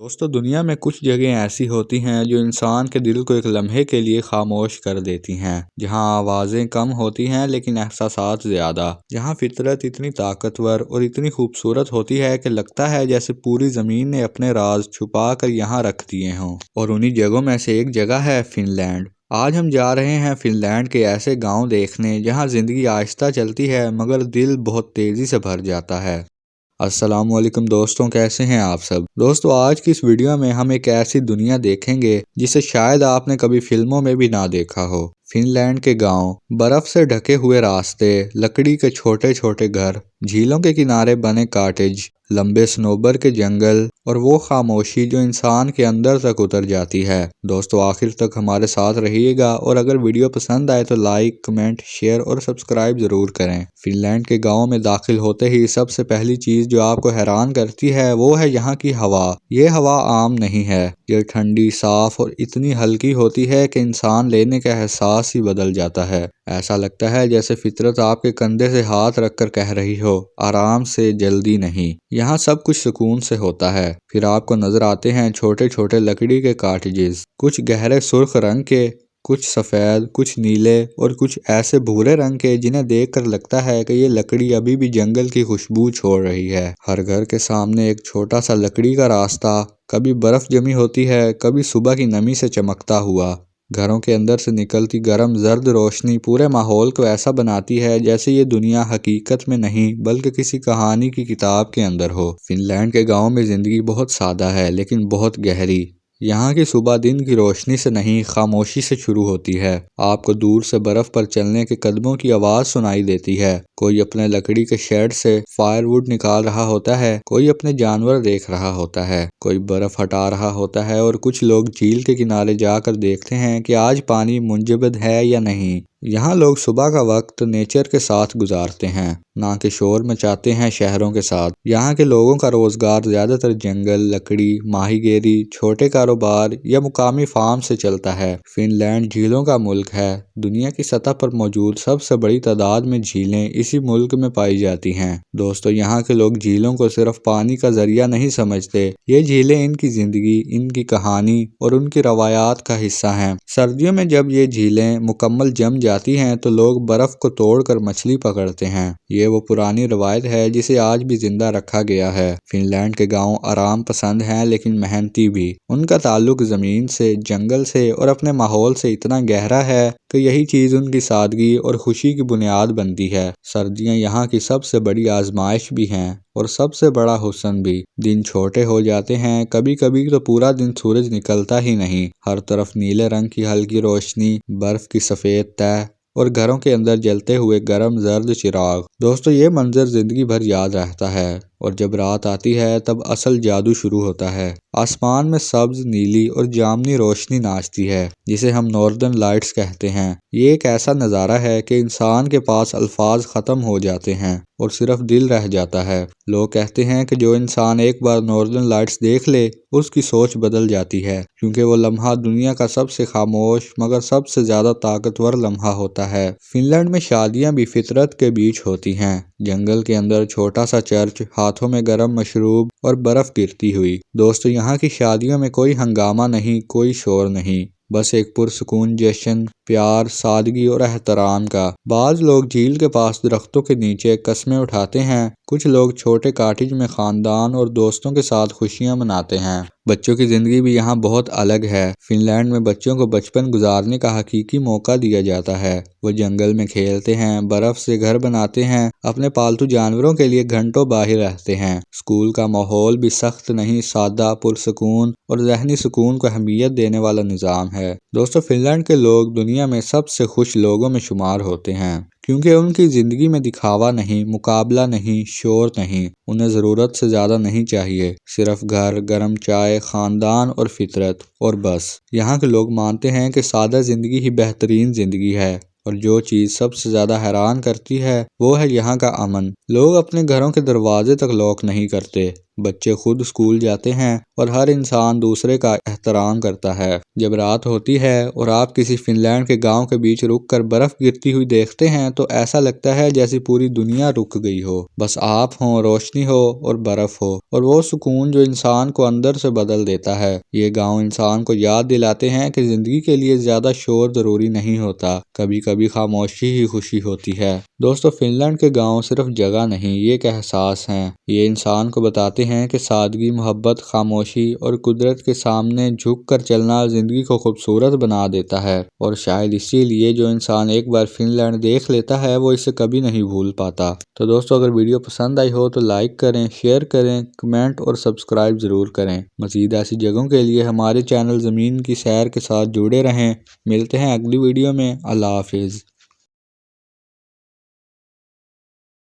دوستو دنیا میں کچھ جگہیں ایسی ہوتی ہیں جو انسان کے دل کو ایک لمحے کے لیے خاموش کر دیتی ہیں، جہاں آوازیں کم ہوتی ہیں لیکن احساسات زیادہ، جہاں فطرت اتنی طاقتور اور اتنی خوبصورت ہوتی ہے کہ لگتا ہے جیسے پوری زمین نے اپنے راز چھپا کر یہاں رکھ دیے ہوں۔ اور انہی جگہوں میں سے ایک جگہ ہے فن لینڈ۔ آج ہم جا رہے ہیں فن لینڈ کے ایسے گاؤں دیکھنے جہاں زندگی آہستہ چلتی ہے مگر دل بہت تیزی سے بھر جاتا ہے۔ السلام علیکم دوستوں، کیسے ہیں آپ سب؟ دوستو آج کی اس ویڈیو میں ہم ایک ایسی دنیا دیکھیں گے جسے شاید آپ نے کبھی فلموں میں بھی نہ دیکھا ہو۔ فن لینڈ کے گاؤں، برف سے ڈھکے ہوئے راستے، لکڑی کے چھوٹے چھوٹے گھر، جھیلوں کے کنارے بنے کاٹیج، لمبے سنوبر کے جنگل اور وہ خاموشی جو انسان کے اندر تک اتر جاتی ہے۔ دوستو آخر تک ہمارے ساتھ رہیے گا اور اگر ویڈیو پسند آئے تو لائک، کمنٹ، شیئر اور سبسکرائب ضرور کریں۔ فن لینڈ کے گاؤں میں داخل ہوتے ہی سب سے پہلی چیز جو آپ کو حیران کرتی ہے وہ ہے یہاں کی ہوا۔ یہ ہوا عام نہیں ہے، یہ ٹھنڈی، صاف اور اتنی ہلکی ہوتی ہے کہ انسان لینے کا احساس ہی بدل جاتا ہے۔ ایسا لگتا ہے جیسے فطرت آپ کے کندھے سے ہاتھ رکھ کر کہہ رہی ہو، آرام سے، جلدی نہیں۔ یہاں سب کچھ سکون سے ہوتا ہے۔ پھر آپ کو نظر آتے ہیں چھوٹے چھوٹے لکڑی کے کاٹیجز، کچھ گہرے سرخ رنگ کے، کچھ سفید، کچھ نیلے اور کچھ ایسے بھورے رنگ کے جنہیں دیکھ کر لگتا ہے کہ یہ لکڑی ابھی بھی جنگل کی خوشبو چھوڑ رہی ہے۔ ہر گھر کے سامنے ایک چھوٹا سا لکڑی کا راستہ، کبھی برف جمی ہوتی ہے، کبھی صبح کی نمی سے چمکتا ہوا۔ گھروں کے اندر سے نکلتی گرم زرد روشنی پورے ماحول کو ایسا بناتی ہے جیسے یہ دنیا حقیقت میں نہیں بلکہ کسی کہانی کی کتاب کے اندر ہو۔ فن لینڈ کے گاؤں میں زندگی بہت سادہ ہے لیکن بہت گہری۔ یہاں کی صبح دن کی روشنی سے نہیں، خاموشی سے شروع ہوتی ہے۔ آپ کو دور سے برف پر چلنے کے قدموں کی آواز سنائی دیتی ہے۔ کوئی اپنے لکڑی کے شیڈ سے فائر ووڈ نکال رہا ہوتا ہے، کوئی اپنے جانور دیکھ رہا ہوتا ہے، کوئی برف ہٹا رہا ہوتا ہے اور کچھ لوگ جھیل کے کنارے جا کر دیکھتے ہیں کہ آج پانی منجمد ہے یا نہیں۔ یہاں لوگ صبح کا وقت نیچر کے ساتھ گزارتے ہیں، نہ کہ شور مچاتے ہیں شہروں کے ساتھ۔ یہاں کے لوگوں کا روزگار زیادہ تر جنگل، لکڑی، ماہی گیری، چھوٹے کاروبار یا مقامی فارم سے چلتا ہے۔ فن لینڈ جھیلوں کا ملک ہے۔ دنیا کی سطح پر موجود سب سے بڑی تعداد میں جھیلیں اسی ملک میں پائی جاتی ہیں۔ دوستو یہاں کے لوگ جھیلوں کو صرف پانی کا ذریعہ نہیں سمجھتے، یہ جھیلیں ان کی زندگی، ان کی کہانی اور ان کی روایات کا حصہ ہیں۔ سردیوں میں جب یہ جھیلیں مکمل جم جاتی ہیں تو لوگ برف کو توڑ کر مچھلی پکڑتے ہیں۔ یہ وہ پرانی روایت ہے جسے آج بھی زندہ رکھا گیا ہے۔ فن لینڈ کے گاؤں آرام پسند ہیں لیکن محنتی بھی۔ ان کا تعلق زمین سے، جنگل سے اور اپنے ماحول سے اتنا گہرا ہے کہ یہی چیز ان کی سادگی اور خوشی کی بنیاد بنتی ہے۔ سردیاں یہاں کی سب سے بڑی آزمائش بھی ہیں اور سب سے بڑا حسن بھی۔ دن چھوٹے ہو جاتے ہیں، کبھی کبھی تو پورا دن سورج نکلتا ہی نہیں۔ ہر طرف نیلے رنگ کی ہلکی روشنی، برف کی سفید تہہ اور گھروں کے اندر جلتے ہوئے گرم زرد چراغ۔ دوستو یہ منظر زندگی بھر یاد رہتا ہے اور جب رات آتی ہے تب اصل جادو شروع ہوتا ہے۔ آسمان میں سبز، نیلی اور جامنی روشنی ناچتی ہے جسے ہم ناردرن لائٹس کہتے ہیں۔ یہ ایک ایسا نظارہ ہے کہ انسان کے پاس الفاظ ختم ہو جاتے ہیں اور صرف دل رہ جاتا ہے۔ لوگ کہتے ہیں کہ جو انسان ایک بار ناردرن لائٹس دیکھ لے اس کی سوچ بدل جاتی ہے، کیونکہ وہ لمحہ دنیا کا سب سے خاموش مگر سب سے زیادہ طاقتور لمحہ ہوتا ہے۔ فن لینڈ میں شادیاں بھی فطرت کے بیچ ہوتی ہیں۔ جنگل کے اندر چھوٹا سا چرچ، ہاتھوں میں گرم مشروب اور برف گرتی ہوئی۔ دوستو یہاں کی شادیوں میں کوئی ہنگامہ نہیں، کوئی شور نہیں، بس ایک پرسکون جشن، پیار، سادگی اور احترام کا۔ بعض لوگ جھیل کے پاس درختوں کے نیچے قسمیں اٹھاتے ہیں، کچھ لوگ چھوٹے کاٹیج میں خاندان اور دوستوں کے ساتھ خوشیاں مناتے ہیں۔ بچوں کی زندگی بھی یہاں بہت الگ ہے۔ فن لینڈ میں بچوں کو بچپن گزارنے کا حقیقی موقع دیا جاتا ہے۔ وہ جنگل میں کھیلتے ہیں، برف سے گھر بناتے ہیں، اپنے پالتو جانوروں کے لیے گھنٹوں باہر رہتے ہیں۔ اسکول کا ماحول بھی سخت نہیں، سادہ، پرسکون اور ذہنی سکون کو اہمیت دینے والا نظام ہے۔ دوستو فن لینڈ کے لوگ دنیا میں سب سے خوش لوگوں میں شمار ہوتے ہیں، کیونکہ ان کی زندگی میں دکھاوا نہیں، مقابلہ نہیں، شور نہیں۔ انہیں ضرورت سے زیادہ نہیں چاہیے، صرف گھر، گرم چائے، خاندان اور فطرت، اور بس۔ یہاں کے لوگ مانتے ہیں کہ سادہ زندگی ہی بہترین زندگی ہے، اور جو چیز سب سے زیادہ حیران کرتی ہے وہ ہے یہاں کا امن۔ لوگ اپنے گھروں کے دروازے تک لاک نہیں کرتے، بچے خود اسکول جاتے ہیں اور ہر انسان دوسرے کا احترام کرتا ہے۔ جب رات ہوتی ہے اور آپ کسی فن لینڈ کے گاؤں کے بیچ رک کر برف گرتی ہوئی دیکھتے ہیں تو ایسا لگتا ہے جیسے پوری دنیا رک گئی ہو، بس آپ ہوں، روشنی ہو اور برف ہو، اور وہ سکون جو انسان کو اندر سے بدل دیتا ہے۔ یہ گاؤں انسان کو یاد دلاتے ہیں کہ زندگی کے لیے زیادہ شور ضروری نہیں ہوتا، کبھی کبھی خاموشی ہی خوشی ہوتی ہے۔ دوستو، فن لینڈ کے گاؤں صرف جگہ نہیں، یہ ایک احساس ہیں۔ یہ انسان کو بتاتے ہیں کہ سادگی، محبت، خاموشی اور قدرت کے سامنے جھک کر چلنا زندگی کو خوبصورت بنا دیتا ہے، اور شاید اسی لیے جو انسان ایک بار فن لینڈ دیکھ لیتا ہے وہ اسے کبھی نہیں بھول پاتا۔ تو دوستو، اگر ویڈیو پسند آئی ہو تو لائک کریں، شیئر کریں، کمنٹ اور سبسکرائب ضرور کریں۔ مزید ایسی جگہوں کے لیے ہمارے چینل زمین کی سیر کے ساتھ جڑے رہیں۔ ملتے ہیں اگلی ویڈیو میں۔ اللہ حافظ۔